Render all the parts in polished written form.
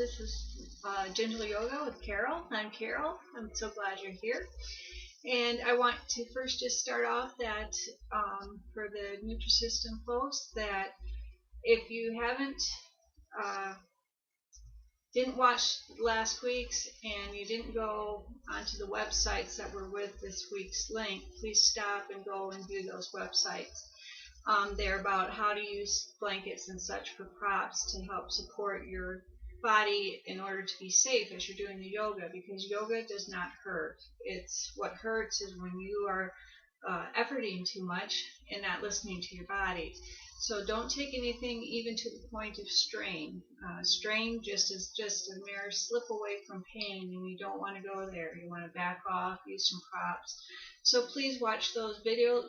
This is Gentle Yoga with Carol. I'm Carol. I'm so glad you're here. And I want to first just start off that for the Nutrisystem folks, that if you didn't watch last week's and you didn't go onto the websites that were with this week's link, please stop and go and view those websites. They're about how to use blankets and such for props to help support your body in order to be safe as you're doing the yoga, because yoga does not hurt. It's what hurts is when you are efforting too much and not listening to your body. So don't take anything even to the point of strain. Strain is just a mere slip away from pain, and you don't want to go there. You want to back off, use some props. So please watch those videos.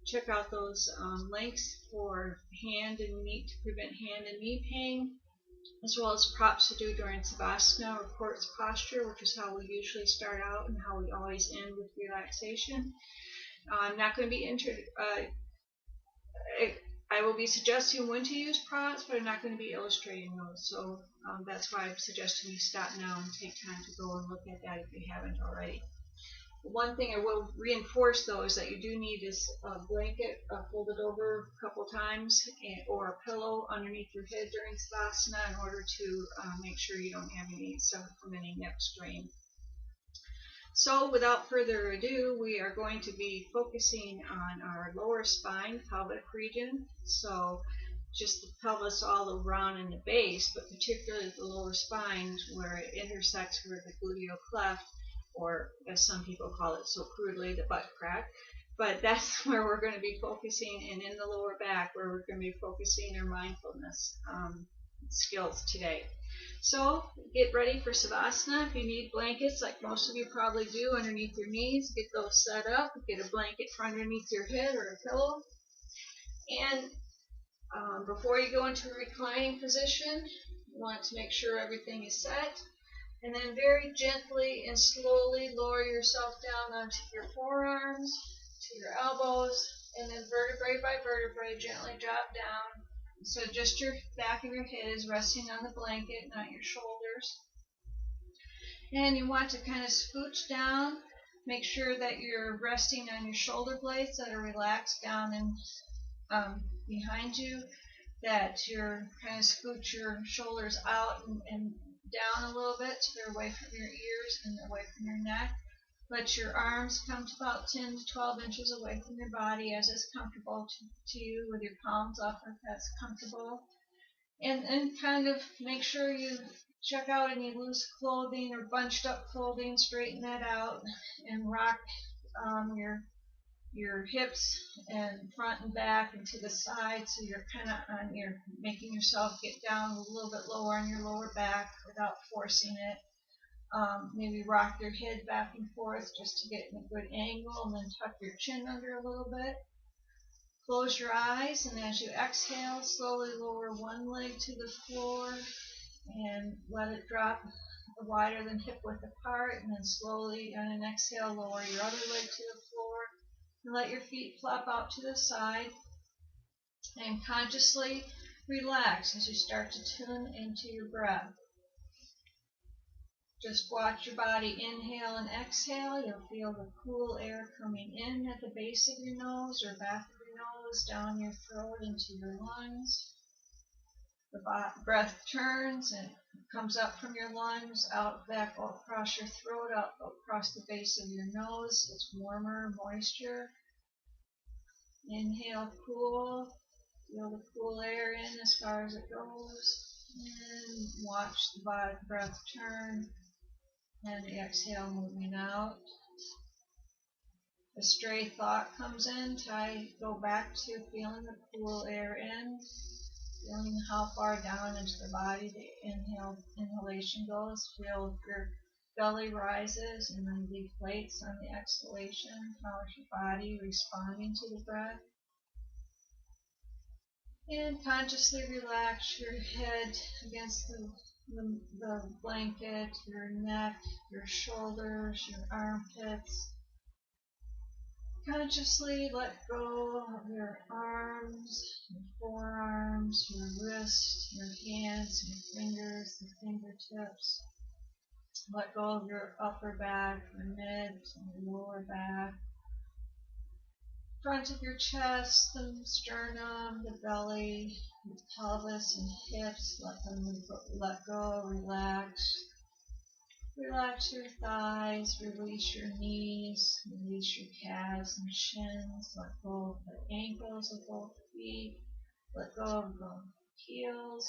Check out those links for hand and knee, to prevent hand and knee pain, as well as props to do during Savasana or corpse posture, which is how we usually start out and how we always end with relaxation. I'm not going to be I will be suggesting when to use props, but I'm not going to be illustrating those. So that's why I'm suggesting you stop now and take time to go and look at that if you haven't already. One thing I will reinforce, though, is that you do need is a blanket folded over a couple times, or a pillow underneath your head during Savasana in order to make sure you don't have suffer from any neck strain. So without further ado, we are going to be focusing on our lower spine, pelvic region. So just the pelvis all around in the base, but particularly the lower spine where it intersects with the gluteal cleft, or as some people call it so crudely, the butt crack. But that's where we're going to be focusing, and in the lower back where we're going to be focusing our mindfulness skills today. So get ready for Savasana. If you need blankets, like most of you probably do, underneath your knees, get those set up. Get a blanket for underneath your head or a pillow. And before you go into a reclining position, you want to make sure everything is set. And then very gently and slowly lower yourself down onto your forearms, to your elbows, and then vertebrae by vertebrae gently drop down. So just your back of your head is resting on the blanket, not your shoulders. And you want to kind of scooch down. Make sure that you're resting on your shoulder blades that are relaxed down and behind you, that you're kind of scooch your shoulders out and down a little bit so they're away from your ears and away from your neck. Let your arms come to about 10 to 12 inches away from your body as is comfortable to you, with your palms up if that's comfortable. And kind of make sure you check out any loose clothing or bunched up clothing, straighten that out, and rock your hips and front and back and to the side, so you're kind of making yourself get down a little bit lower on your lower back without forcing it. Maybe rock your head back and forth just to get in a good angle, and then tuck your chin under a little bit. Close your eyes, and as you exhale, slowly lower one leg to the floor and let it drop wider than hip width apart, and then slowly on an exhale lower your other leg to the floor. And let your feet flop out to the side, and consciously relax as you start to tune into your breath. Just watch your body inhale and exhale. You'll feel the cool air coming in at the base of your nose or back of your nose, down your throat into your lungs. The breath turns and comes up from your lungs, out back across your throat, out across the base of your nose. It's warmer, moisture. Inhale, cool. Feel the cool air in as far as it goes. And watch the breath turn. And the exhale moving out. A stray thought comes in. Go back to feeling the cool air in. Feeling how far down into the body the inhalation goes. Feel if your belly rises and then deflates on the exhalation. How is your body responding to the breath? And consciously relax your head against the blanket, your neck, your shoulders, your armpits. Consciously let go of your arms, your forearms, your wrists, your hands, your fingers, the fingertips. Let go of your upper back, your mid, your lower back, front of your chest, the sternum, the belly, the pelvis and hips. Let go, relax. Relax your thighs, release your knees, release your calves and shins, let go of the ankles of both feet, let go of the heels,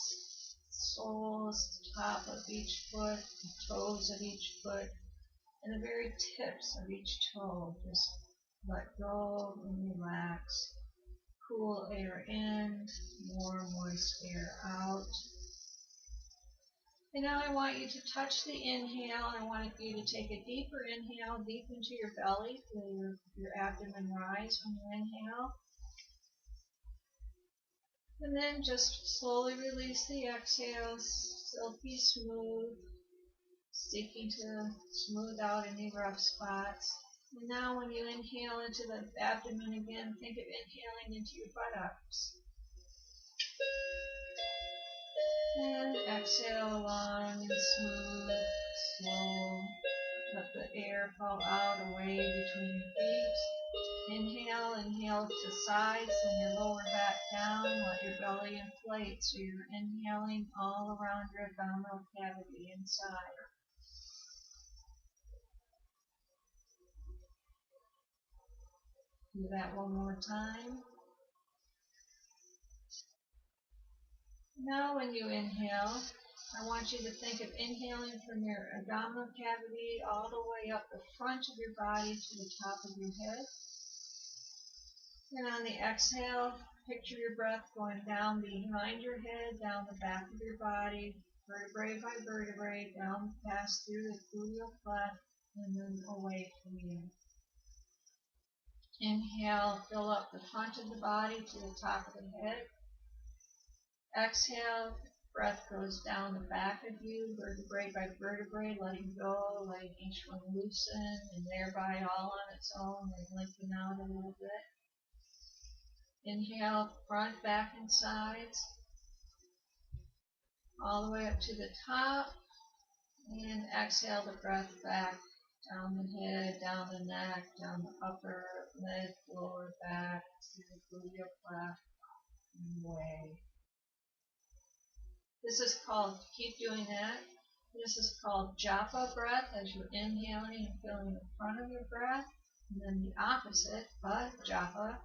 soles, the top of each foot, the toes of each foot, and the very tips of each toe. Just let go and relax. Cool air in, warm, moist air out. And now I want you to touch the inhale. I want you to take a deeper inhale deep into your belly. Feel your abdomen rise when you inhale. And then just slowly release the exhale. Silky smooth, seeking to smooth out any rough spots. And now when you inhale into the abdomen again, think of inhaling into your buttocks. And exhale long and smooth, slow. Let the air fall out away between your feet. Inhale to sides and your lower back down. Let your belly inflate so you're inhaling all around your abdominal cavity inside. Do that one more time. Now when you inhale, I want you to think of inhaling from your abdominal cavity all the way up the front of your body to the top of your head. And on the exhale, picture your breath going down behind your head, down the back of your body, vertebrae by vertebrae, down past through the gluteal cleft, and then away from you. Inhale, fill up the front of the body to the top of the head. Exhale, breath goes down the back of you, vertebrae by vertebrae, letting go, letting each one loosen, and thereby all on its own, and lengthen out a little bit. Inhale, front, back, and sides, all the way up to the top, and exhale the breath back, down the head, down the neck, down the upper, mid, lower back, to the gluteal cleft, and away. This is called, keep doing that, this is called japa breath, as you're inhaling and feeling the front of your breath, and then the opposite, japa,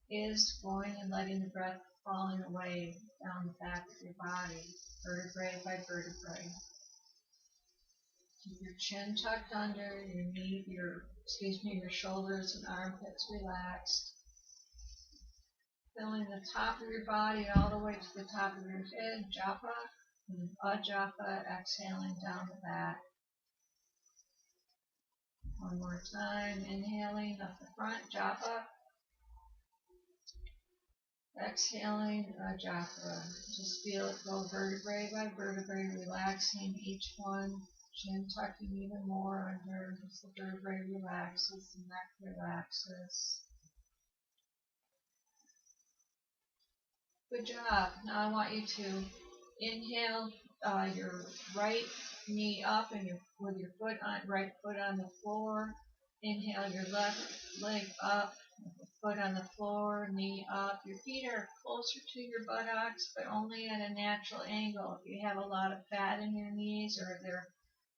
is going and letting the breath falling away down the back of your body, vertebrae by vertebrae. Keep your chin tucked under, your shoulders and armpits relaxed. Filling the top of your body all the way to the top of your head, japa, and ajapa, exhaling down the back. One more time, inhaling up the front, japa. Exhaling, ajapa. Just feel it go vertebrae by vertebrae, relaxing each one, chin tucking even more under as the vertebrae relaxes, the neck relaxes. Good job. Now I want you to inhale your right knee up and with your right foot on the floor. Inhale your left leg up, with the foot on the floor, knee up. Your feet are closer to your buttocks, but only at a natural angle. If you have a lot of fat in your knees, or if they're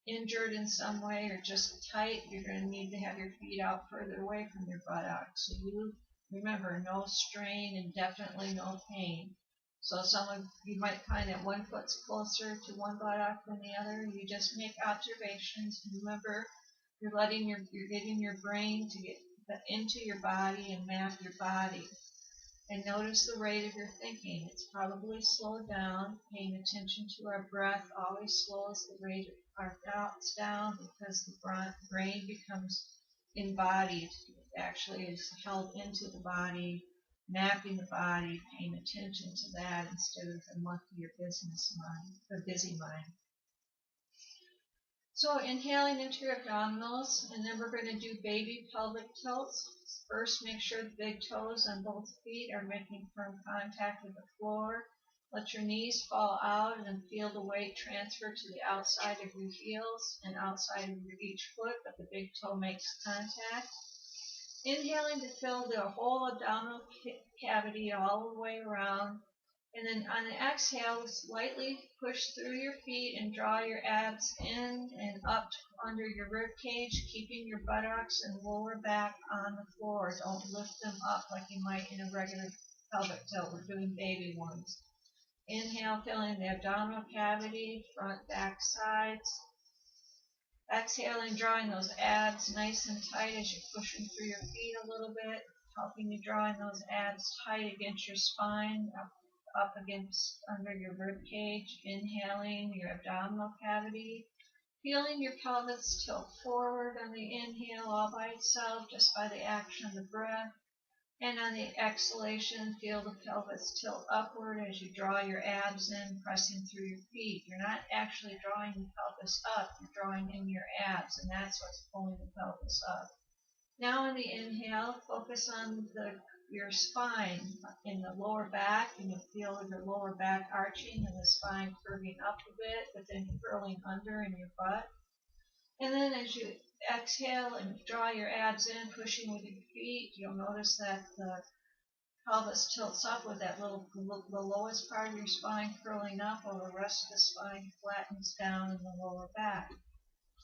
injured in some way or just tight, you're going to need to have your feet out further away from your buttocks. So you remember, no strain and definitely no pain. So you might find that one foot's closer to one buttock than the other. You just make observations. Remember, you're getting your brain to get into your body and map your body. And notice the rate of your thinking. It's probably slowed down. Paying attention to our breath always slows the rate of our thoughts down, because the brain becomes embodied. It actually is held into the body, mapping the body, paying attention to that instead of the monkey or business mind, or busy mind. So inhaling into your abdominals, and then we're going to do baby pelvic tilts. First, make sure the big toes on both feet are making firm contact with the floor. Let your knees fall out and then feel the weight transfer to the outside of your heels and outside of your each foot, but the big toe makes contact. Inhaling to fill the whole abdominal cavity all the way around. And then on the exhale, lightly push through your feet and draw your abs in and up under your rib cage, keeping your buttocks and lower back on the floor. Don't lift them up like you might in a regular pelvic tilt. We're doing baby ones. Inhale, filling the abdominal cavity, front, back, sides. Exhaling, drawing those abs nice and tight as you're pushing through your feet a little bit, helping you drawing those abs tight against your spine, up against under your rib cage. Inhaling your abdominal cavity, feeling your pelvis tilt forward on the inhale all by itself, just by the action of the breath. And on the exhalation, feel the pelvis tilt upward as you draw your abs in, pressing through your feet. You're not actually drawing the pelvis up, you're drawing in your abs, and that's what's pulling the pelvis up. Now on the inhale, focus on your spine in the lower back, and you'll feel your lower back arching and the spine curving up a bit, but then curling under in your butt. And then as you exhale and draw your abs in, pushing with your feet, you'll notice that the pelvis tilts up with that the lowest part of your spine curling up, while the rest of the spine flattens down in the lower back.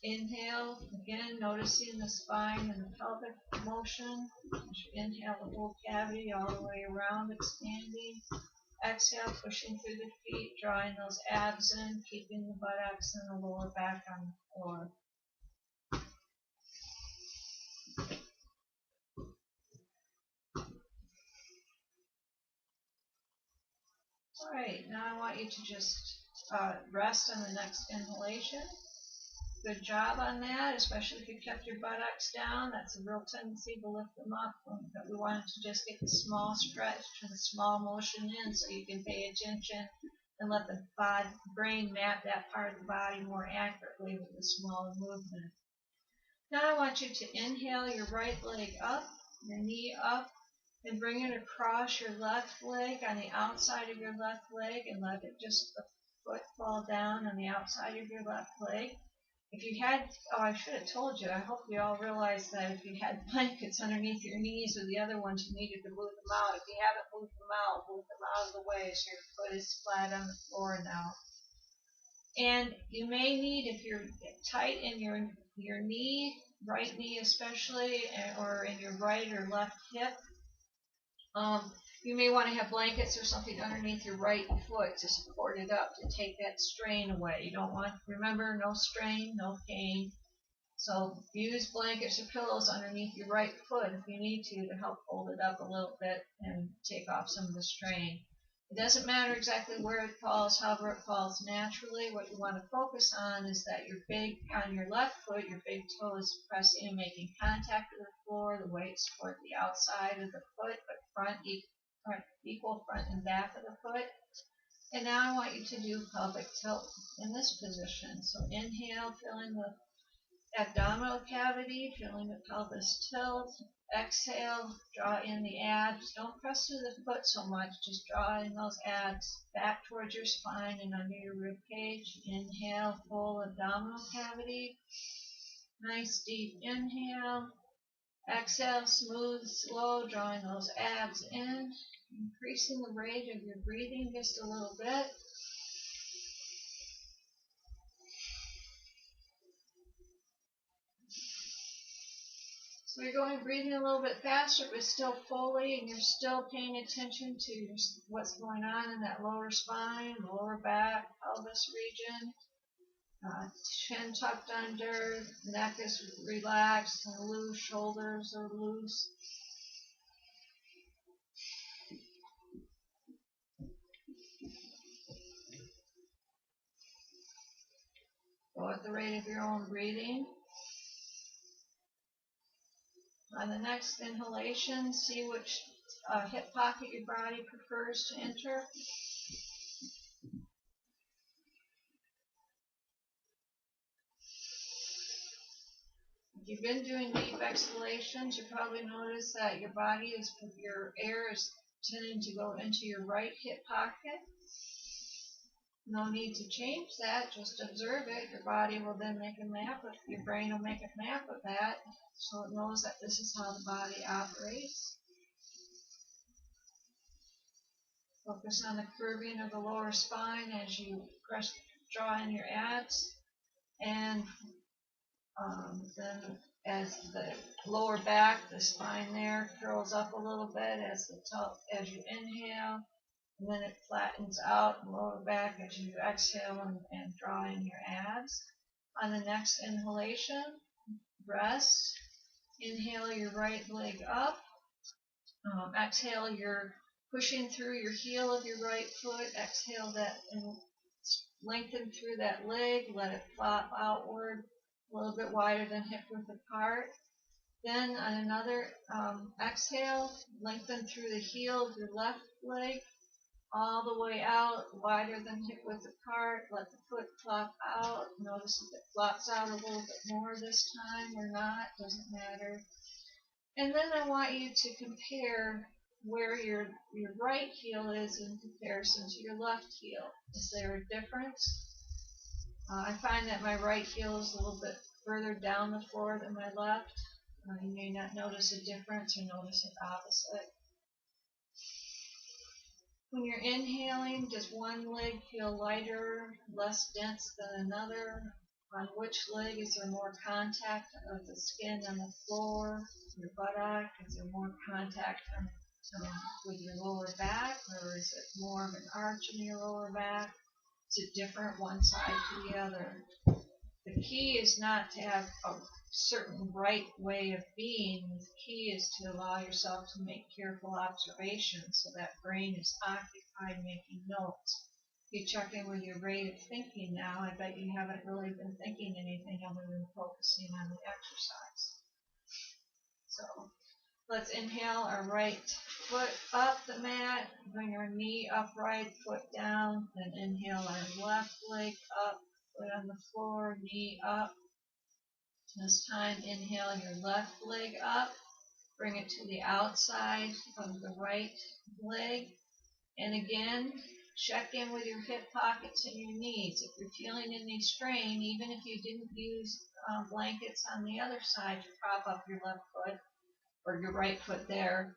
Inhale, again, noticing the spine and the pelvic motion. As you inhale, the whole cavity all the way around, expanding. Exhale, pushing through the feet, drawing those abs in, keeping the buttocks and the lower back on the floor. All right, now I want you to just rest on the next inhalation. Good job on that, especially if you kept your buttocks down. That's a real tendency to lift them up. But we wanted to just get the small stretch and the small motion in so you can pay attention and let the brain map that part of the body more accurately with the smaller movement. Now I want you to inhale your right leg up, your knee up, and bring it across your left leg on the outside of your left leg, and let it just the foot fall down on the outside of your left leg. If you had, I should have told you, I hope you all realized that if you had blankets underneath your knees or the other ones, you needed to move them out. If you haven't moved them out of the way so your foot is flat on the floor now. And you may need, if you're tight in your knee, right knee especially, or in your right or left hip, you may want to have blankets or something underneath your right foot to support it up, to take that strain away. You don't want, remember, no strain, no pain. So use blankets or pillows underneath your right foot if you need to help hold it up a little bit and take off some of the strain. It doesn't matter exactly where it falls, however it falls naturally. What you want to focus on is that on your left foot, your big toe is pressing and making contact with the floor. The weight support the outside of the foot, but equal front and back of the foot. And now I want you to do pelvic tilt in this position. So inhale, filling the abdominal cavity, feeling the pelvis tilt. Exhale, draw in the abs. Don't press through the foot so much, just draw in those abs back towards your spine and under your rib cage. Inhale, full abdominal cavity. Nice deep inhale. Exhale, smooth, slow, drawing those abs in, increasing the rate of your breathing just a little bit. So you're going breathing a little bit faster, but still fully, and you're still paying attention to what's going on in that lower spine, lower back, pelvis region. Chin tucked under, neck is relaxed and loose, shoulders are loose. Go at the rate of your own breathing. On the next inhalation, see which hip pocket your body prefers to enter. If you've been doing deep exhalations, you probably notice that your air is tending to go into your right hip pocket. No need to change that, just observe it. Your body will then make a map your brain will make a map of that, so it knows that this is how the body operates. Focus on the curving of the lower spine as you draw in your abs, and then as the lower back, the spine there curls up a little bit as you inhale, and then it flattens out the lower back as you exhale and draw in your abs. On the next inhalation, rest. Inhale your right leg up. Exhale, you're pushing through your heel of your right foot. Exhale that and lengthen through that leg. Let it flop outward a little bit wider than hip width apart. Then on another exhale, lengthen through the heel of your left leg all the way out, wider than hip width apart. Let the foot flop out. Notice if it flops out a little bit more this time or not, doesn't matter. And then I want you to compare where your right heel is in comparison to your left heel. Is there a difference? I find that my right heel is a little bit further down the floor than my left. You may not notice a difference or notice it opposite. When you're inhaling, does one leg feel lighter, less dense than another? On which leg is there more contact of the skin on the floor, your buttock? Is there more contact with your lower back, or is it more of an arch in your lower back? Is it different one side to the other? The key is not to have a certain right way of being. The key is to allow yourself to make careful observations so that brain is occupied making notes. If you check in with your rate of thinking now, I bet you haven't really been thinking anything other than focusing on the exercise. So let's inhale our right foot up the mat, bring our knee upright, foot down, then inhale our left leg up, foot on the floor, knee up. This time, inhale your left leg up, bring it to the outside of the right leg, and again, check in with your hip pockets and your knees. If you're feeling any strain, even if you didn't use blankets on the other side to prop up your left foot or your right foot there,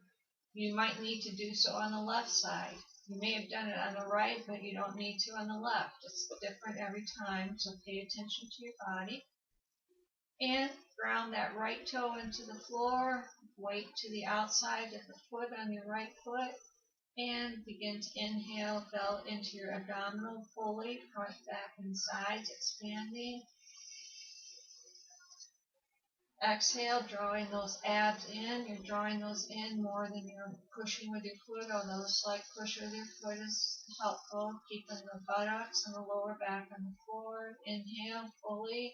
you might need to do so on the left side. You may have done it on the right, but you don't need to on the left. It's different every time, so pay attention to your body. And ground that right toe into the floor, weight to the outside of the foot on your right foot, and begin to inhale, belt into your abdominal fully, front, back, and sides, expanding. Exhale, drawing those abs in. You're drawing those in more than you're pushing with your foot, although a slight push with your foot is helpful, keeping the buttocks and the lower back on the floor. Inhale fully.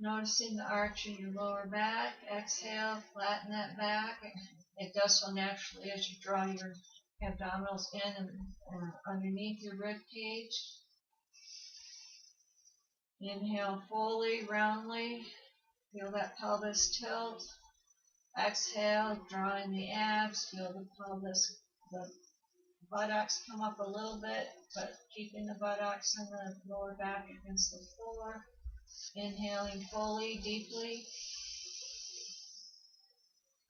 Noticing the arch in your lower back. Exhale, flatten that back. It does so naturally as you draw your abdominals in and underneath your rib cage. Inhale fully, roundly. Feel that pelvis tilt. Exhale, drawing the abs. Feel the pelvis, the buttocks come up a little bit, but keeping the buttocks and the lower back against the floor. Inhaling fully, deeply.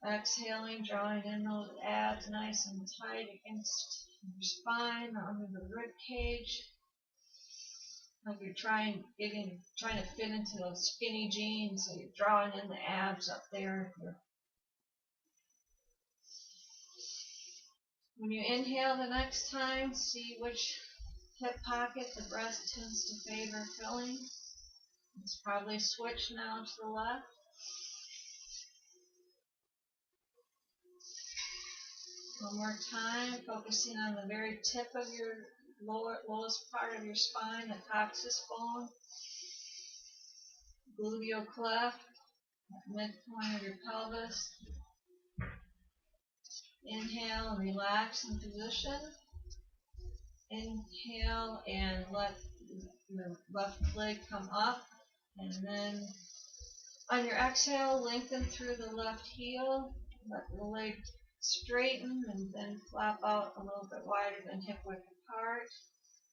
Exhaling, drawing in those abs nice and tight against your spine, under the rib cage. Like you're trying to fit into those skinny jeans, so you're drawing in the abs up there. When you inhale the next time, see which hip pocket the breath tends to favor filling. It's probably switched now to the left. One more time, focusing on the very tip of your lowest part of your spine, the coccyx bone, gluteal cleft, midpoint of your pelvis. Inhale, relax in position. Inhale and let your left leg come up, and then On your exhale, lengthen through the left heel, let the leg straighten and then flap out a little bit wider than hip width apart.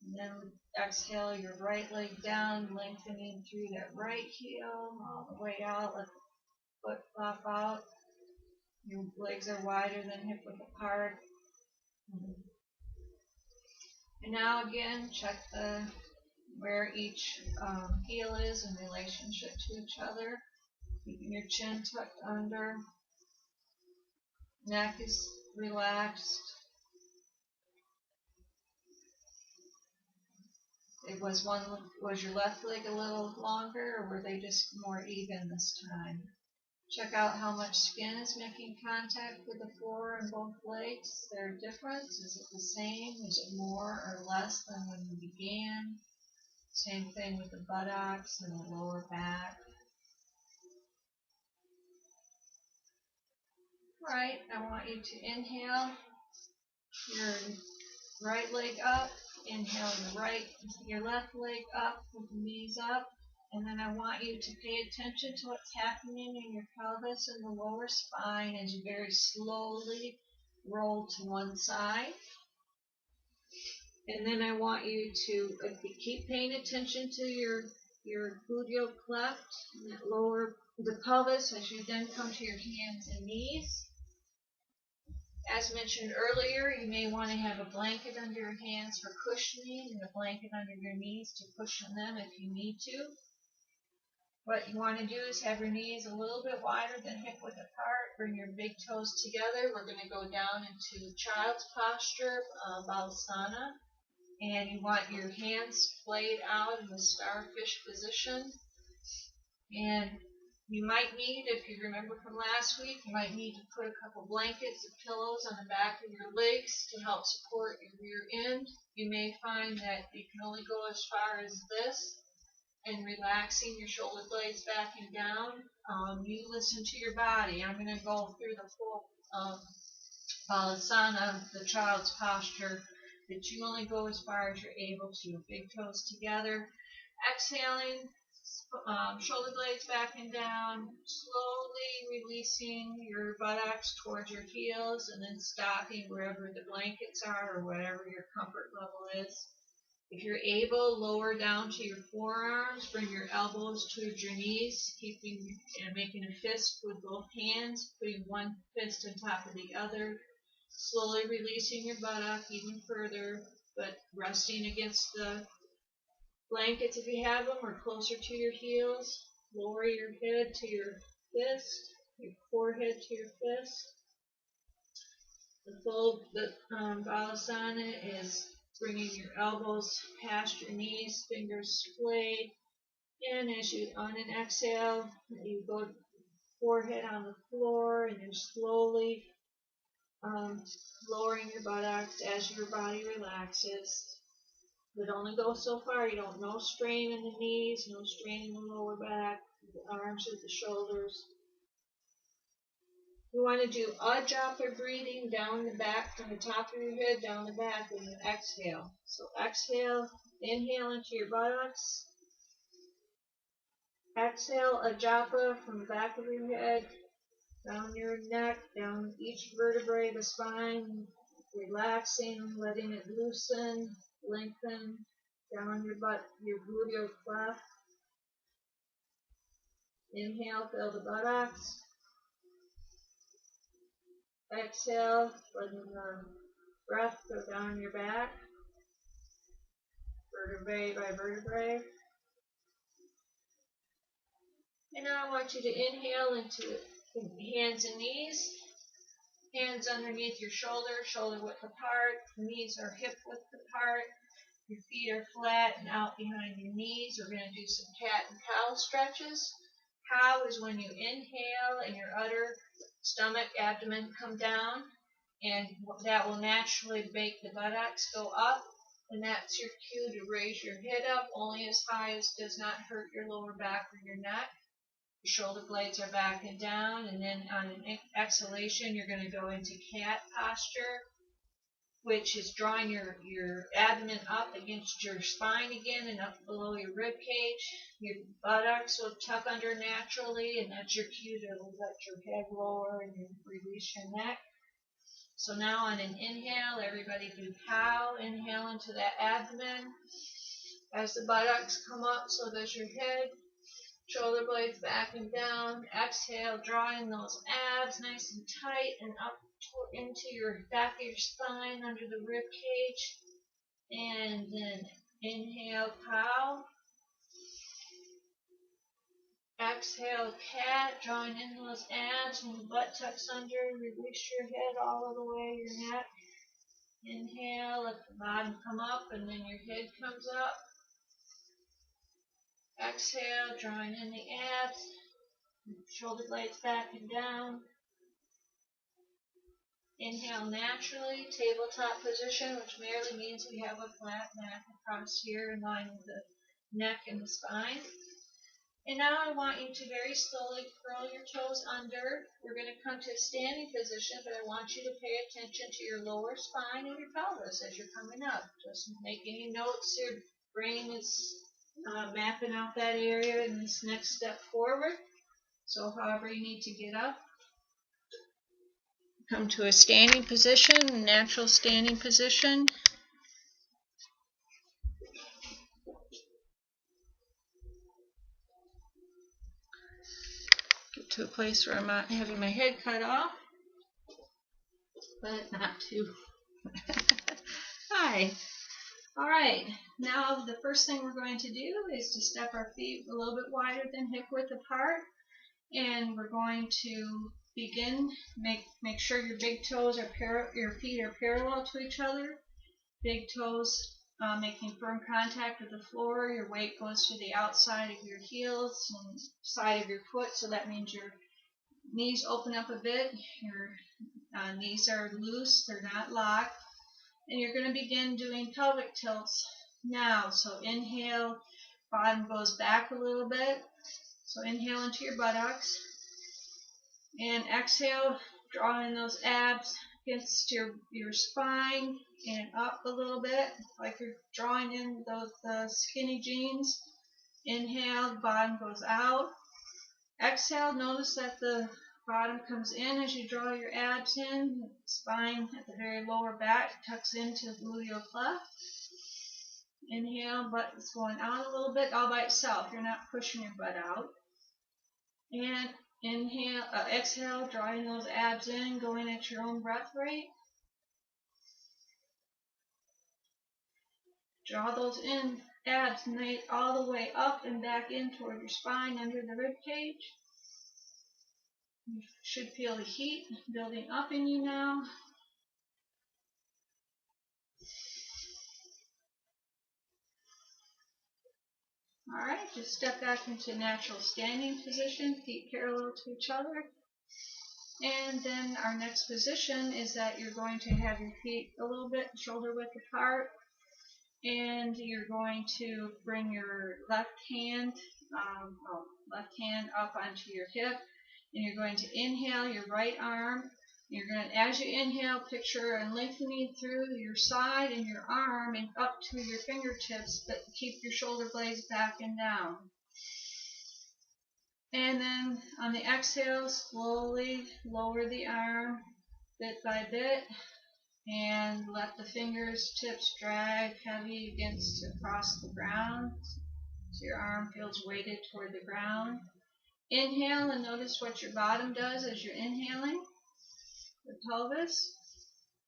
And then exhale your right leg down, lengthening through that right heel all the way out. Let the foot flop out. Your legs are wider than hip width apart. And now again, check where each heel is in relationship to each other. Keeping your chin tucked under. Neck is relaxed. Was your left leg a little longer, or were they just more even this time? Check out how much skin is making contact with the floor in both legs. Is there a difference? Is it the same? Is it more or less than when you began? Same thing with the buttocks and the lower back. Alright, I want you to inhale your right leg up, inhale your left leg up with the knees up, and then I want you to pay attention to what's happening in your pelvis and the lower spine as you very slowly roll to one side. And then I want you to keep paying attention to your gluteal cleft, and that the pelvis as you then come to your hands and knees. As mentioned earlier, you may want to have a blanket under your hands for cushioning and a blanket under your knees to cushion them if you need to. What you want to do is have your knees a little bit wider than hip width apart. Bring your big toes together. We're going to go down into child's posture, Balasana. And you want your hands splayed out in the starfish position. And you might need, if you remember from last week, you might need to put a couple blankets or pillows on the back of your legs to help support your rear end. You may find that you can only go as far as this, and relaxing your shoulder blades back and down. You listen to your body. I'm going to go through the full Balasana, the child's posture, that you only go as far as you're able to. Big toes together. Exhaling. Shoulder blades back and down, slowly releasing your buttocks towards your heels and then stopping wherever the blankets are or whatever your comfort level is. If you're able, lower down to your forearms, bring your elbows towards your knees, keeping and making a fist with both hands, putting one fist on top of the other, slowly releasing your buttock even further, but resting against the blankets if you have them, or closer to your heels. Lower your head to your fist, your forehead to your fist. The Balasana is bringing your elbows past your knees, fingers splayed. And as you on an exhale, you go forehead on the floor, and you're slowly lowering your buttocks as your body relaxes. But only go so far. You don't no strain in the knees, no strain in the lower back, the arms or the shoulders. You want to do a japa breathing down the back from the top of your head down the back with an exhale. So exhale, inhale into your buttocks. Exhale a japa from the back of your head, down your neck, down each vertebrae of the spine, relaxing, letting it loosen. Lengthen down your butt, your gluteal cleft. Inhale, fill the buttocks. Exhale, letting the breath go down your back, vertebrae by vertebrae. And now I want you to inhale into hands and knees. Hands underneath your shoulder width apart. Knees are hip width apart. Your feet are flat and out behind your knees. We're going to do some cat and cow stretches. Cow is when you inhale and your stomach, abdomen come down, and that will naturally make the buttocks go up, and that's your cue to raise your head up only as high as does not hurt your lower back or your neck. Your shoulder blades are back and down, and then on an exhalation, you're going to go into cat posture. which is drawing your abdomen up against your spine again and up below your rib cage. Your buttocks will tuck under naturally, and that's your cue to let your head lower and you release your neck. So now on an inhale, everybody do cow. Inhale into that abdomen. As the buttocks come up, so does your head. Shoulder blades back and down. Exhale, drawing those abs nice and tight and up into your back of your spine under the rib cage. And then inhale, cow. Exhale, cat, drawing in those abs and the butt tucks under. Release your head all of the way, your neck. Inhale, let the bottom come up and then your head comes up. Exhale, drawing in the abs, shoulder blades back and down. Inhale naturally, tabletop position, which merely means we have a flat mat across here in line with the neck and the spine. And now I want you to very slowly curl your toes under. We're going to come to a standing position, but I want you to pay attention to your lower spine and your pelvis as you're coming up. Just make any notes your brain is mapping out that area in this next step forward. So however you need to get up. Come to a standing position, natural standing position. Get to a place where I'm not having my head cut off, but not too. Hi. All right, now the first thing we're going to do is to step our feet a little bit wider than hip width apart, and we're going to begin, make sure your big toes are your feet are parallel to each other. Big toes making firm contact with the floor. Your weight goes to the outside of your heels and side of your foot, so that means your knees open up a bit. Your knees are loose, they're not locked. And you're going to begin doing pelvic tilts now. So inhale, bottom goes back a little bit. So inhale into your buttocks. And exhale, drawing those abs against your spine and up a little bit, like you're drawing in the skinny jeans. Inhale, bottom goes out. Exhale, notice that the bottom comes in as you draw your abs in. The spine at the very lower back tucks into the gluteal cleft. Inhale, butt is going out a little bit all by itself. You're not pushing your butt out. And inhale, exhale, drawing those abs in, going at your own breath rate. Draw those in, abs all the way up and back in toward your spine under the rib cage. You should feel the heat building up in you now. All right, just step back into natural standing position, feet parallel to each other. And then our next position is that you're going to have your feet a little bit shoulder width apart, and you're going to bring your left hand up onto your hip, and you're going to inhale your right arm. You're going to, as you inhale, picture and lengthening through your side and your arm and up to your fingertips, but keep your shoulder blades back and down. And then on the exhale, slowly lower the arm bit by bit and let the fingertips drag heavy across the ground so your arm feels weighted toward the ground. Inhale and notice what your bottom does as you're inhaling. The pelvis,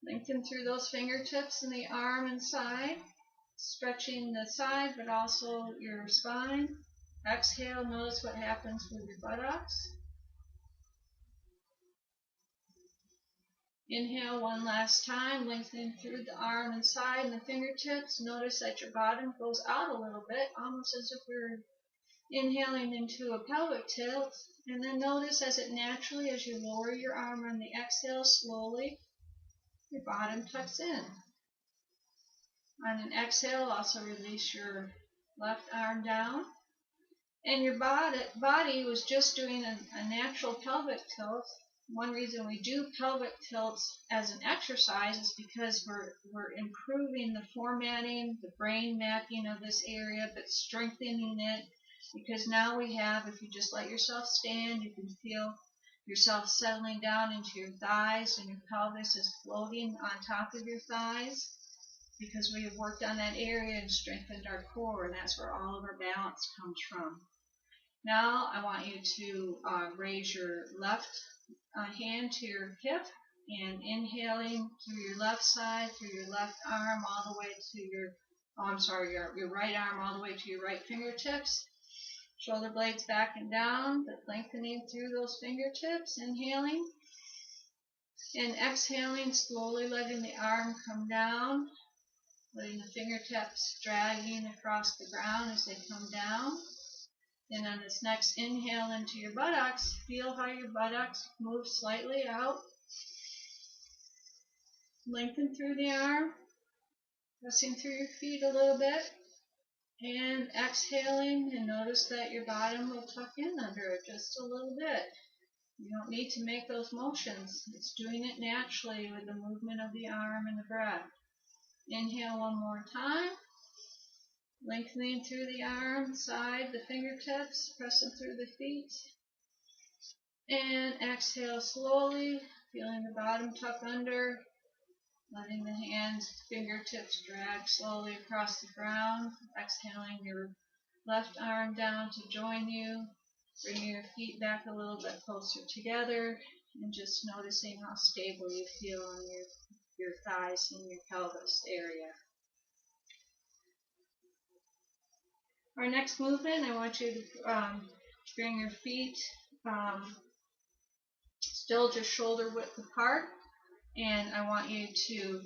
lengthen through those fingertips and the arm and side, stretching the side but also your spine. Exhale, notice what happens with your buttocks. Inhale one last time, lengthening through the arm and side and the fingertips. Notice that your bottom goes out a little bit, almost as if we're inhaling into a pelvic tilt. And then notice as it naturally, as you lower your arm on the exhale slowly, your bottom tucks in. On an exhale, also release your left arm down. And your body was just doing a natural pelvic tilt. one reason we do pelvic tilts as an exercise is because we're improving the formatting, the brain mapping of this area, but strengthening it, because now we have, if you just let yourself stand, you can feel yourself settling down into your thighs, and your pelvis is floating on top of your thighs, because we have worked on that area and strengthened our core, and that's where all of our balance comes from. Now I want you to raise your left hand to your hip, and inhaling through your left side, through your left arm, all the way to your, your right arm, all the way to your right fingertips. Shoulder blades back and down, but lengthening through those fingertips, inhaling. And exhaling, slowly letting the arm come down, letting the fingertips dragging across the ground as they come down. And on this next inhale into your buttocks, feel how your buttocks move slightly out. Lengthen through the arm, pressing through your feet a little bit. And exhaling, and notice that your bottom will tuck in under it just a little bit. You don't need to make those motions. It's doing it naturally with the movement of the arm and the breath. Inhale one more time. Lengthening through the arm, side, the fingertips, pressing through the feet. And exhale slowly, feeling the bottom tuck under, letting the hands, fingertips drag slowly across the ground. Exhaling your left arm down to join you, bringing your feet back a little bit closer together, and just noticing how stable you feel on your thighs and your pelvis area. Our next movement, I want you to bring your feet still just shoulder width apart, and I want you to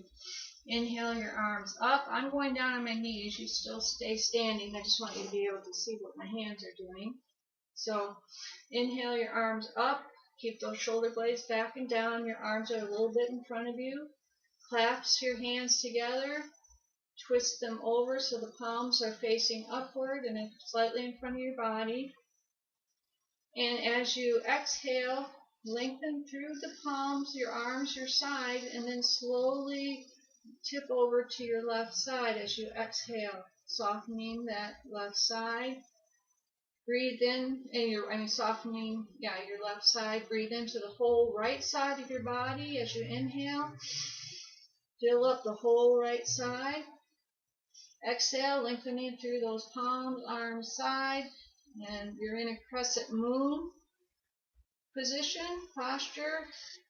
inhale your arms up. I'm going down on my knees. You still stay standing. I just want you to be able to see what my hands are doing. So inhale your arms up. Keep those shoulder blades back and down. Your arms are a little bit in front of you. Clasp your hands together. Twist them over so the palms are facing upward and slightly in front of your body. And as you exhale, lengthen through the palms, your arms, your side, and then slowly tip over to your left side as you exhale, softening that left side. Breathe in, and softening, your left side. Breathe into the whole right side of your body as you inhale. Fill up the whole right side. Exhale, lengthening through those palms, arms, side, and you're in a crescent moon position, posture.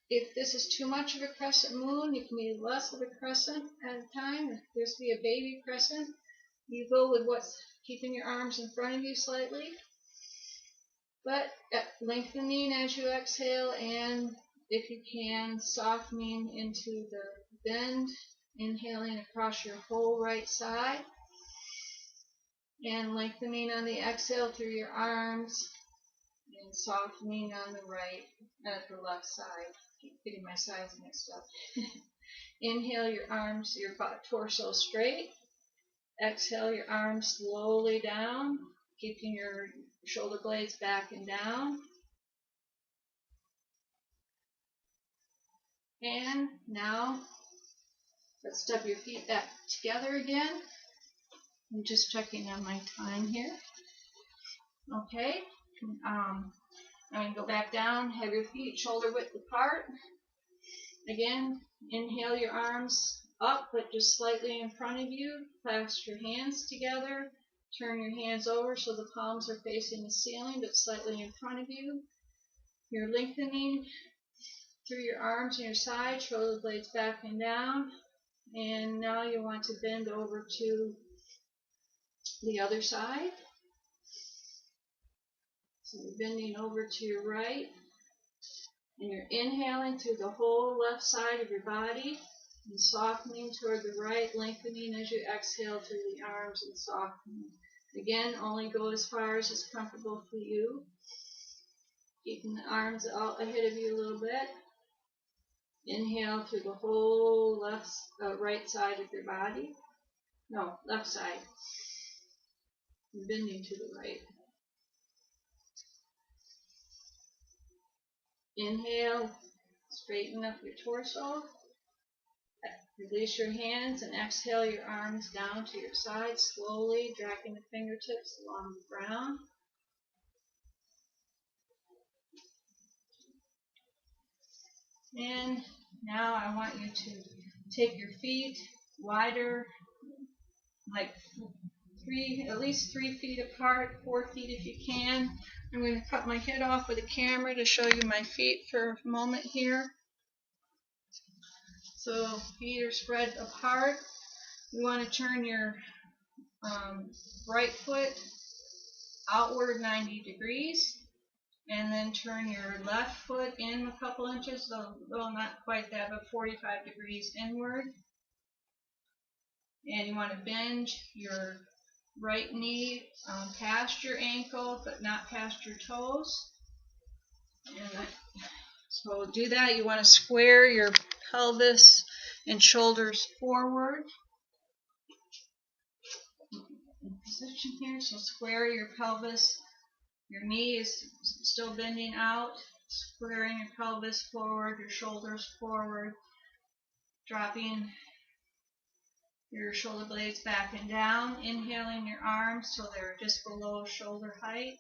If this is too much of a crescent moon, you can be less of a crescent at a time. If there's to be a baby crescent, you go with what's keeping your arms in front of you slightly. But lengthening as you exhale, and if you can, softening into the bend. Inhaling across your whole right side, and lengthening on the exhale through your arms, and softening on the right, the left side. Keep getting my sides mixed up. Inhale your arms, your torso straight. Exhale your arms slowly down, keeping your shoulder blades back and down. And now, let's step your feet back together again. I'm just checking on my time here. Okay. I'm going to go back down, have your feet shoulder width apart. Again, inhale your arms up, but just slightly in front of you. Clasp your hands together. Turn your hands over so the palms are facing the ceiling, but slightly in front of you. You're lengthening through your arms and your side, shoulder blades back and down. And now you want to bend over to the other side. So you're bending over to your right, and you're inhaling through the whole left side of your body, and softening toward the right, lengthening as you exhale through the arms and softening. Again, only go as far as is comfortable for you. Keeping the arms out ahead of you a little bit. Inhale through the whole right side of your body. No, left side. Bending to the right. Inhale, straighten up your torso. Release your hands and exhale your arms down to your sides, slowly dragging the fingertips along the ground. And now I want you to take your feet wider, like at least 3 feet apart, 4 feet if you can. I'm going to cut my head off with a camera to show you my feet for a moment here. So feet are spread apart. You want to turn your right foot outward 90 degrees, and then turn your left foot in a couple inches, though not quite that, but 45 degrees inward. And you want to bend your right knee past your ankle, but not past your toes. And so do that. You want to square your pelvis and shoulders forward. In position here, so square your pelvis. Your knee is still bending out, squaring your pelvis forward, your shoulders forward, dropping your shoulder blades back and down, inhaling your arms so they're just below shoulder height.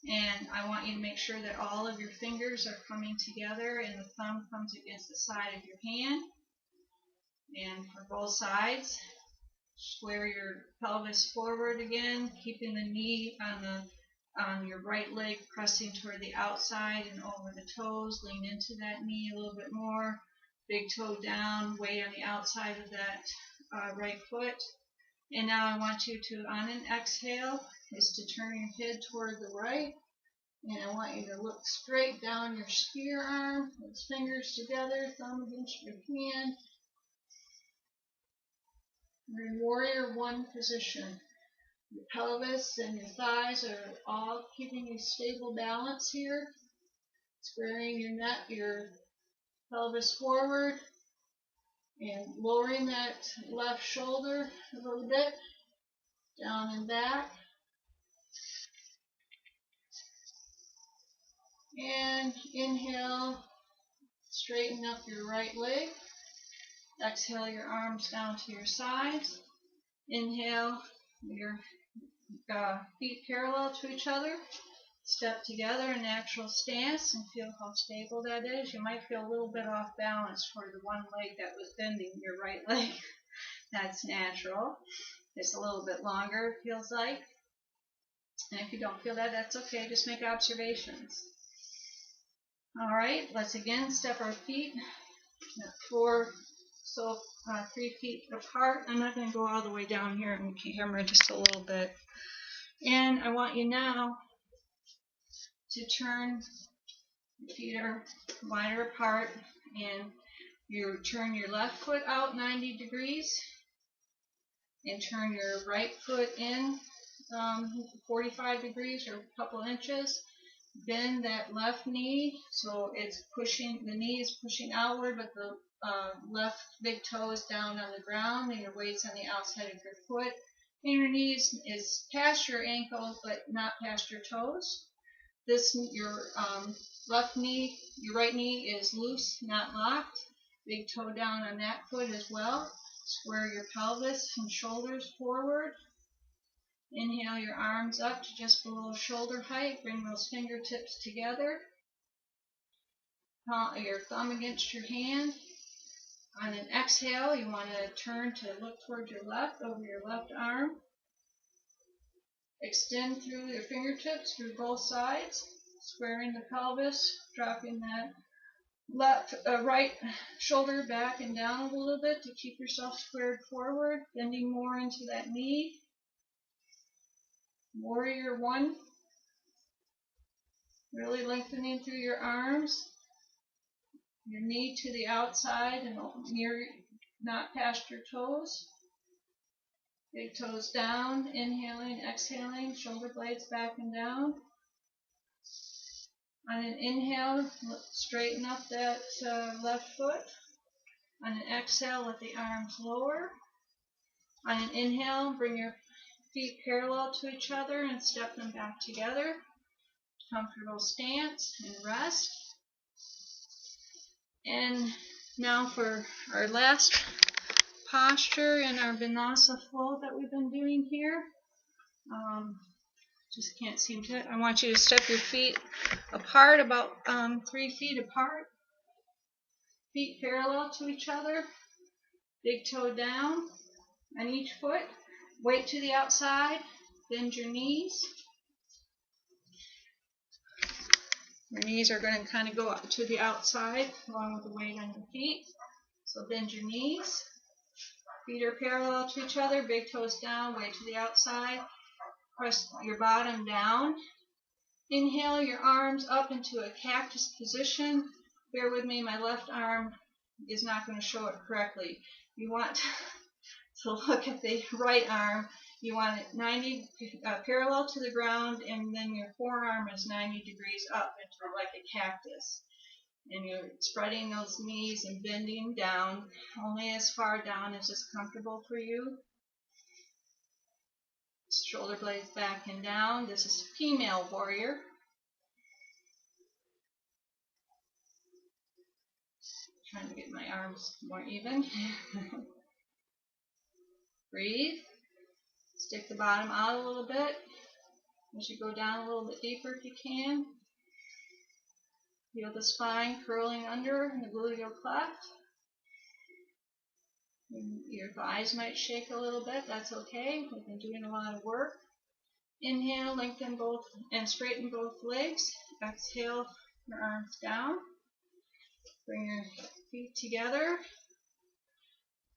And I want you to make sure that all of your fingers are coming together and the thumb comes against the side of your hand. And for both sides, square your pelvis forward again, keeping the knee on your right leg pressing toward the outside and over the toes. Lean into that knee a little bit more. Big toe down, weight on the outside of that right foot. And now I want you to, on an exhale, is to turn your head toward the right. And I want you to look straight down your spear arm, with fingers together, thumb against your hand. You're in warrior one position. Your pelvis and your thighs are all keeping a stable balance here. Squaring your neck, your pelvis forward, and lowering that left shoulder a little bit, down and back. And inhale, straighten up your right leg. Exhale your arms down to your sides. Inhale, your feet parallel to each other. Step together in natural stance and feel how stable that is. You might feel a little bit off balance for the one leg that was bending, your right leg. That's natural. It's a little bit longer, it feels like. And if you don't feel that, that's okay. Just make observations. All right, let's again step our feet 3 feet apart. I'm not going to go all the way down here in the camera, just a little bit. And I want you now to turn, your feet are wider apart, and you turn your left foot out 90 degrees and turn your right foot in 45 degrees or a couple inches. Bend that left knee so it's pushing, the knee is pushing outward, but the left big toe is down on the ground and your weight's on the outside of your foot. And your knee is past your ankle but not past your toes. Your left knee, your right knee is loose, not locked. Big toe down on that foot as well. Square your pelvis and shoulders forward. Inhale your arms up to just below shoulder height. Bring those fingertips together. Your thumb against your hand. On an exhale, you want to turn to look toward your left, over your left arm. Extend through your fingertips through both sides, squaring the pelvis, dropping that right shoulder back and down a little bit to keep yourself squared forward, bending more into that knee. Warrior one, really lengthening through your arms, your knee to the outside and near, not past your toes. Big toes down, inhaling, exhaling, shoulder blades back and down. On an inhale, straighten up that left foot. On an exhale, let the arms lower. On an inhale, bring your feet parallel to each other and step them back together. comfortable stance and rest. And now for our last posture in our Vinyasa flow that we've been doing here. Just can't seem to. I want you to step your feet apart, about 3 feet apart. Feet parallel to each other. Big toe down on each foot. Weight to the outside. Bend your knees. Your knees are going to kind of go up to the outside along with the weight on your feet. So bend your knees. Feet are parallel to each other. Big toes down. Weight to the outside. Press your bottom down. Inhale your arms up into a cactus position. Bear with me, my left arm is not going to show it correctly. You want to look at the right arm. You want it 90 parallel to the ground, and then your forearm is 90 degrees up into like a cactus. And you're spreading those knees and bending down, only as far down as is comfortable for you. Shoulder blades back and down. This is female warrior. Trying to get my arms more even. Breathe. Stick the bottom out a little bit as you go down a little bit deeper if you can. Feel the spine curling under in the gluteal cleft. Your thighs might shake a little bit. That's okay. We've been doing a lot of work. Inhale, lengthen both and straighten both legs. Exhale, your arms down. Bring your feet together.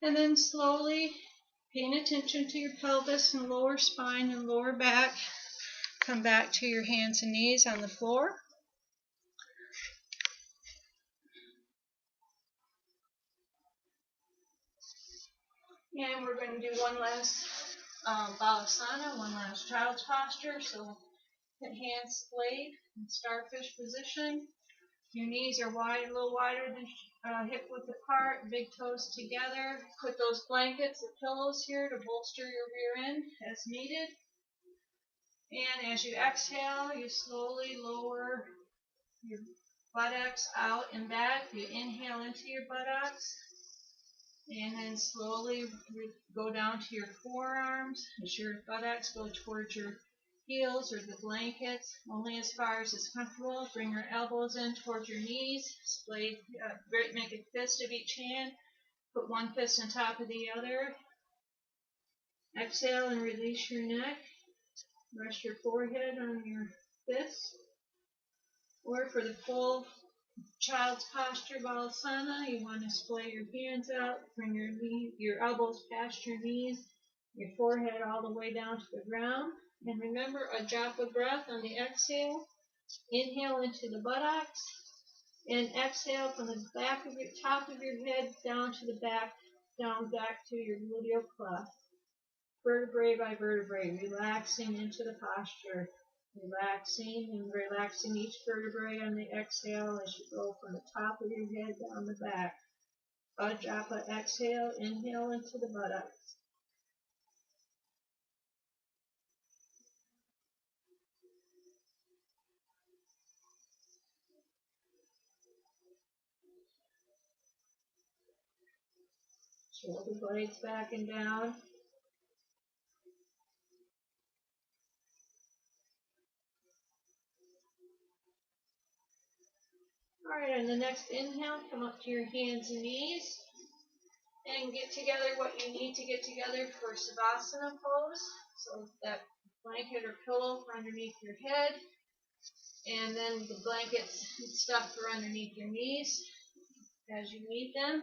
And then slowly, paying attention to your pelvis and lower spine and lower back, come back to your hands and knees on the floor. And we're going to do one last balasana, one last child's posture. So put hands splayed in starfish position. Your knees are wide, a little wider than hip width apart, big toes together. Put those blankets or pillows here to bolster your rear end as needed. And as you exhale, you slowly lower your buttocks out and back. You inhale into your buttocks. And then slowly go down to your forearms as your buttocks go towards your heels or the blankets, only as far as is comfortable. Bring your elbows in towards your knees. Make a fist of each hand. Put one fist on top of the other. Exhale and release your neck. Rest your forehead on your fist. Or for the full child's posture balasana, you want to splay your hands out, bring your elbows past your knees, your forehead all the way down to the ground. And remember, a japa breath on the exhale. Inhale into the buttocks, and exhale from the back of your top of your head down to the back, down back to your gluteal cleft. Vertebrae by vertebrae, relaxing into the posture. Relaxing and relaxing each vertebrae on the exhale as you go from the top of your head down the back. Japa exhale, inhale into the buttocks. Shoulder blades back and down. Alright, on the next inhale, come up to your hands and knees and get together what you need to get together for Savasana pose. So that blanket or pillow for underneath your head, and then the blankets and stuff for underneath your knees as you need them.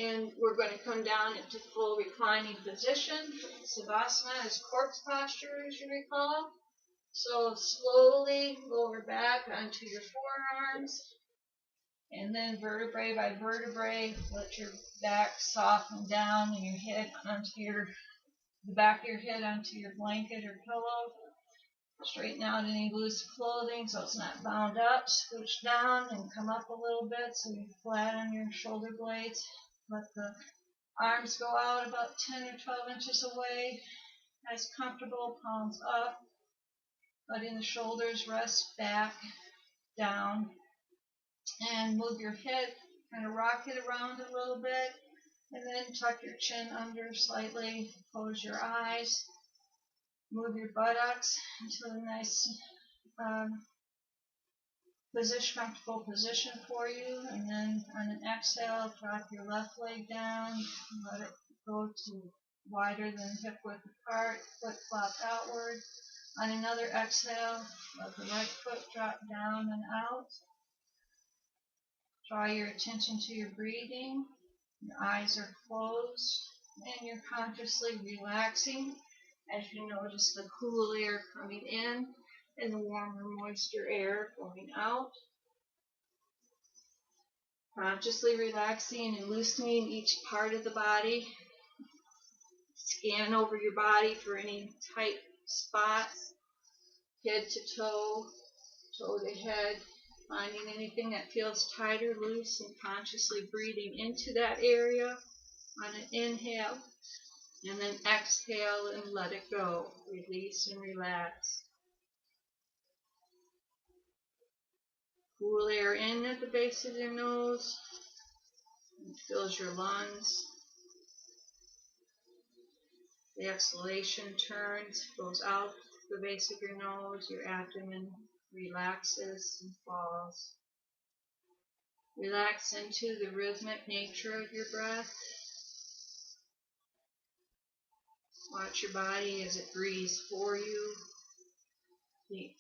And we're going to come down into full reclining position. Savasana is corpse posture, as you recall. So slowly lower back onto your forearms, and then vertebrae by vertebrae, let your back soften down and your head onto the back of your head onto your blanket or pillow. Straighten out any loose clothing so it's not bound up. Scooch down and come up a little bit so you're flat on your shoulder blades. Let the arms go out about 10 or 12 inches away. As comfortable, palms up. Letting the shoulders rest back, down, and move your head, kind of rock it around a little bit, and then tuck your chin under slightly, close your eyes, move your buttocks into a nice comfortable position for you, and then on an exhale, drop your left leg down, let it go to wider than hip width apart, foot flop outward. On another exhale, let the right foot drop down and out. Draw your attention to your breathing. Your eyes are closed, and you're consciously relaxing as you notice the cool air coming in and the warmer, moister air going out. Consciously relaxing and loosening each part of the body. Scan over your body for any tight spots, head to toe, toe to head, finding anything that feels tight or loose and consciously breathing into that area on an inhale, and then exhale and let it go. Release and relax. Cool air in at the base of your nose. It fills your lungs. The exhalation turns, goes out the base of your nose. Your abdomen relaxes and falls. Relax into the rhythmic nature of your breath. Watch your body as it breathes for you. The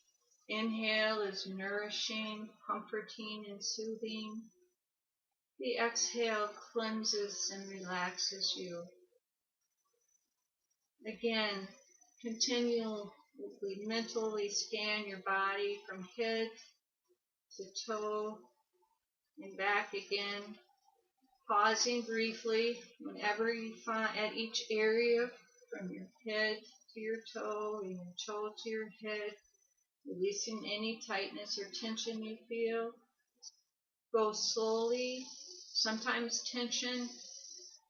inhale is nourishing, comforting, and soothing. The exhale cleanses and relaxes you. Again, continually mentally scan your body from head to toe and back again, pausing briefly whenever you find at each area from your head to your toe and your toe to your head, releasing any tightness or tension you feel. Go slowly. Sometimes tension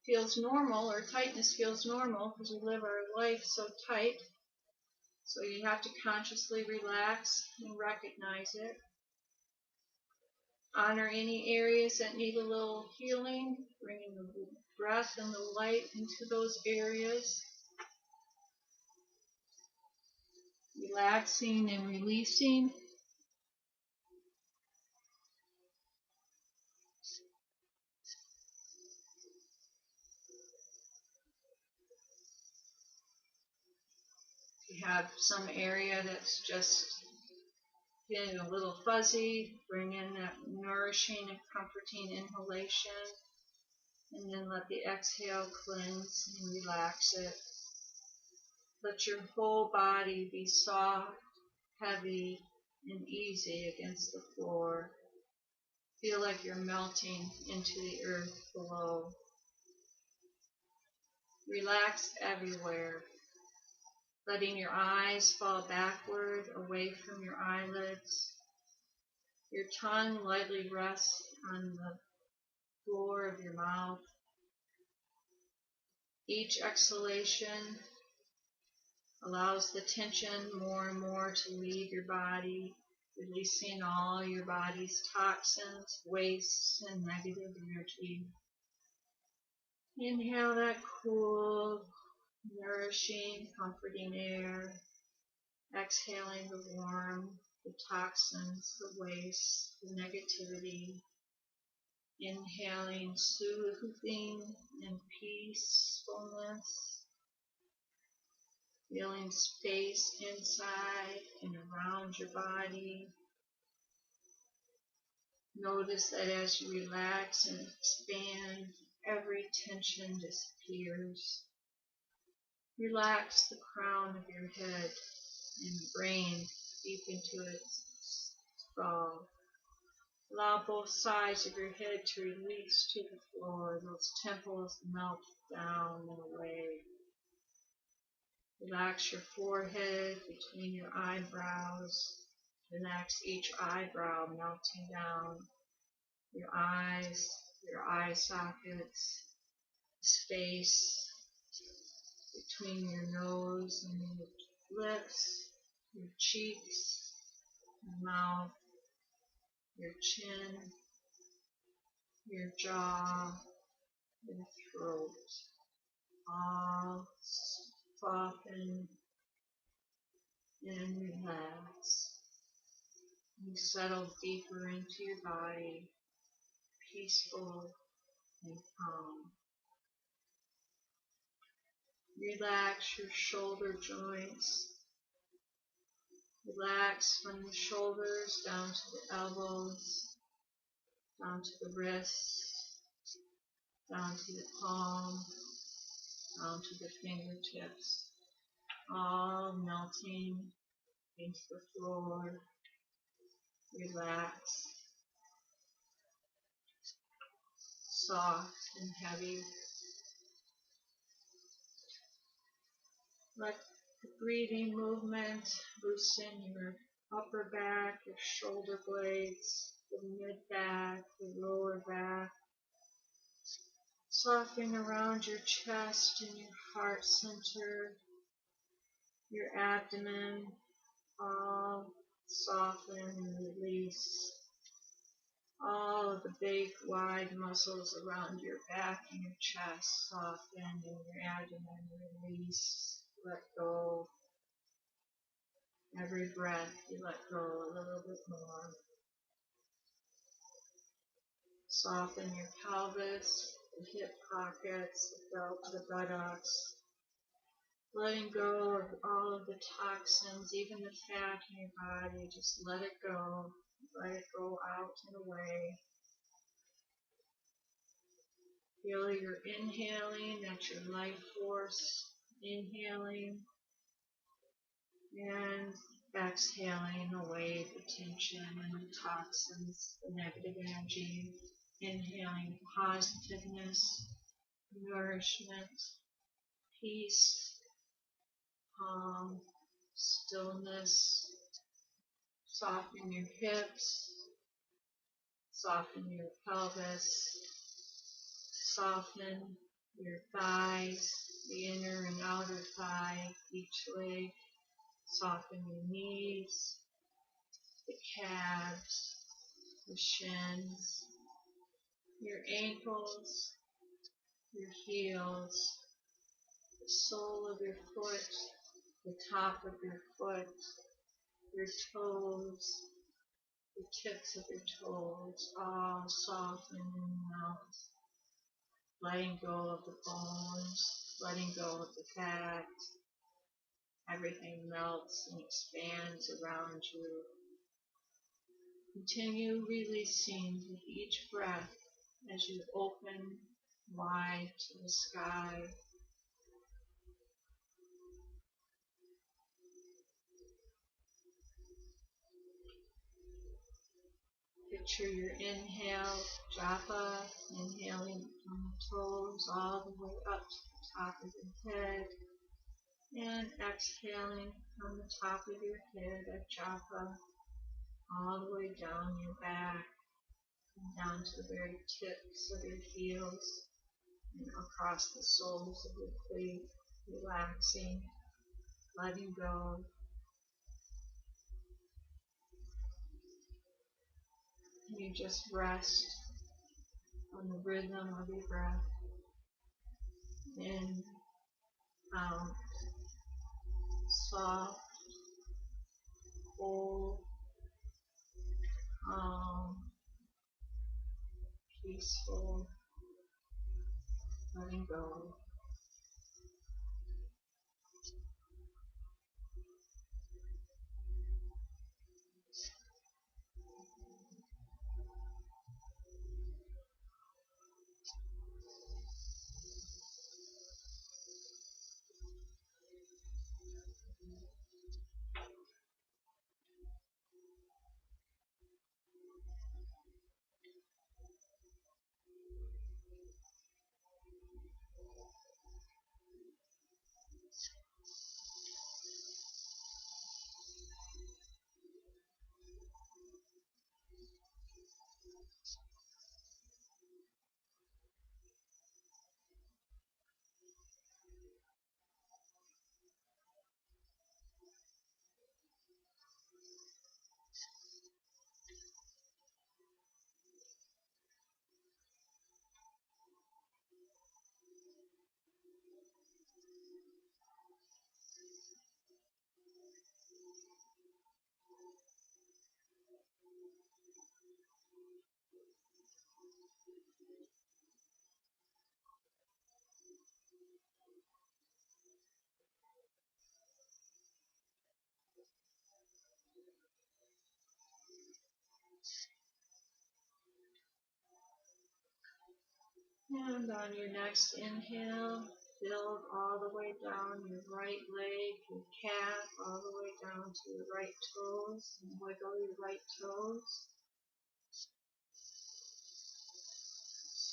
feels normal or tightness feels normal because we live our life so tight. So you have to consciously relax and recognize it. Honor any areas that need a little healing, bringing the breath and the light into those areas. Relaxing and releasing. If you have some area that's just getting a little fuzzy, bring in that nourishing and comforting inhalation, and then let the exhale cleanse and relax it. Let your whole body be soft, heavy, and easy against the floor. Feel like you're melting into the earth below. Relax everywhere, letting your eyes fall backward away from your eyelids. Your tongue lightly rests on the floor of your mouth. Each exhalation allows the tension more and more to leave your body, releasing all your body's toxins, wastes, and negative energy. Inhale that cool, nourishing, comforting air. Exhaling the warm, the toxins, the waste, the negativity. Inhaling soothing and peacefulness. Feeling space inside and around your body. Notice that as you relax and expand, every tension disappears. Relax the crown of your head and brain deep into its skull. Allow both sides of your head to release to the floor. Those temples melt down and away. Relax your forehead between your eyebrows. Relax each eyebrow melting down. Your eyes, your eye sockets, space between your nose and your lips. your cheeks, your mouth, your chin, your jaw, your throat. All soften and relax. You settle deeper into your body, peaceful and calm. Relax your shoulder joints. Relax from the shoulders down to the elbows, down to the wrists, down to the palm, down to the fingertips, all melting into the floor. Relax, soft and heavy. Let the breathing movement loosen your upper back, your shoulder blades, the mid back, the lower back. Softening around your chest and your heart center, your abdomen, all soften and release. All of the big, wide muscles around your back and your chest soften, and your abdomen release. Let go. Every breath you let go a little bit more. Soften your pelvis, the hip pockets, the buttocks. Letting go of all of the toxins, even the fat in your body. Just let it go. Let it go out and away. Feel you're inhaling, that's your life force. Inhaling and exhaling away the tension and the toxins, the negative energy. Inhaling positiveness, nourishment, peace, calm, stillness. Soften your hips, soften your pelvis, soften your thighs, the inner and outer thigh, each leg. Soften your knees, the calves, the shins, your ankles, your heels, the sole of your foot, the top of your foot, your toes, the tips of your toes, all soften and melt. Letting go of the bones, letting go of the fat. Everything melts and expands around you. Continue releasing with each breath as you open wide to the sky. Picture your inhale, japa, inhaling from the toes all the way up to the top of your head, and exhaling from the top of your head at japa, all the way down your back, and down to the very tips of your heels, and across the soles of your feet, relaxing, letting go. And you just rest on the rhythm of your breath. In, out, soft, full, calm, peaceful, letting go. And on your next inhale, build all the way down your right leg, your calf, all the way down to your right toes, and wiggle your right toes.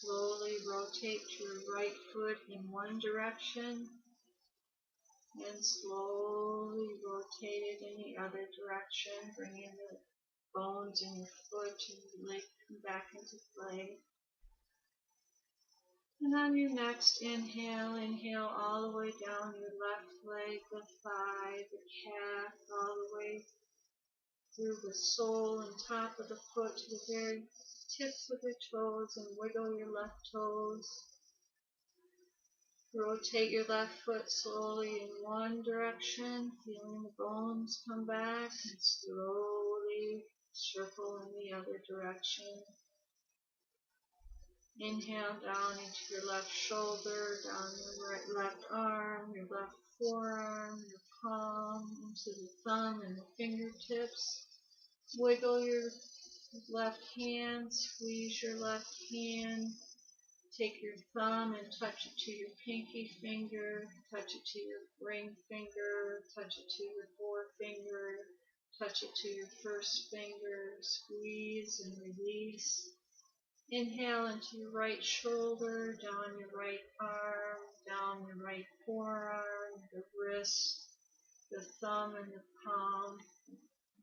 Slowly rotate your right foot in one direction, and slowly rotate it in the other direction, bringing the bones in your foot and your leg back into play. And on your next inhale, inhale all the way down your left leg, the thigh, the calf, all the way through the sole and top of the foot to the very tips of your toes, and wiggle your left toes. Rotate your left foot slowly in one direction, feeling the bones come back, and slowly circle in the other direction. Inhale down into your left shoulder, down your left arm, your left forearm, your palm, into the thumb and the fingertips. Wiggle your left hand, squeeze your left hand. Take your thumb and touch it to your pinky finger, touch it to your ring finger, touch it to your forefinger, touch it to your first finger, squeeze and release. Inhale into your right shoulder, down your right arm, down your right forearm, the wrist, the thumb and the palm.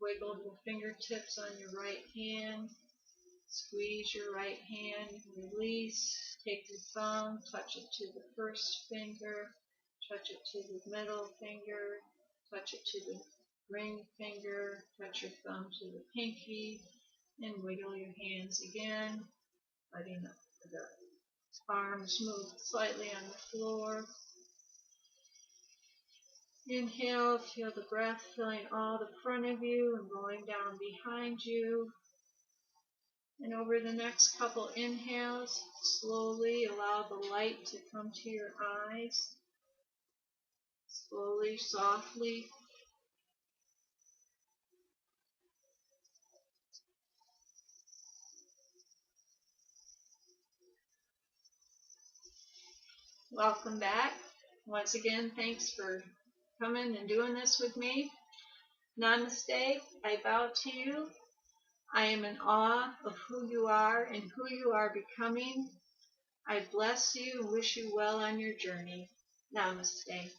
Wiggle the fingertips on your right hand. Squeeze your right hand, release. Take your thumb, touch it to the first finger, touch it to the middle finger, touch it to the ring finger, touch your thumb to the pinky, and wiggle your hands again, letting the arms move slightly on the floor. Inhale, feel the breath filling all the front of you and going down behind you. And over the next couple inhales, slowly allow the light to come to your eyes. Slowly, softly. Welcome back. Once again, thanks for coming and doing this with me. Namaste. I bow to you. I am in awe of who you are and who you are becoming. I bless you and wish you well on your journey. Namaste.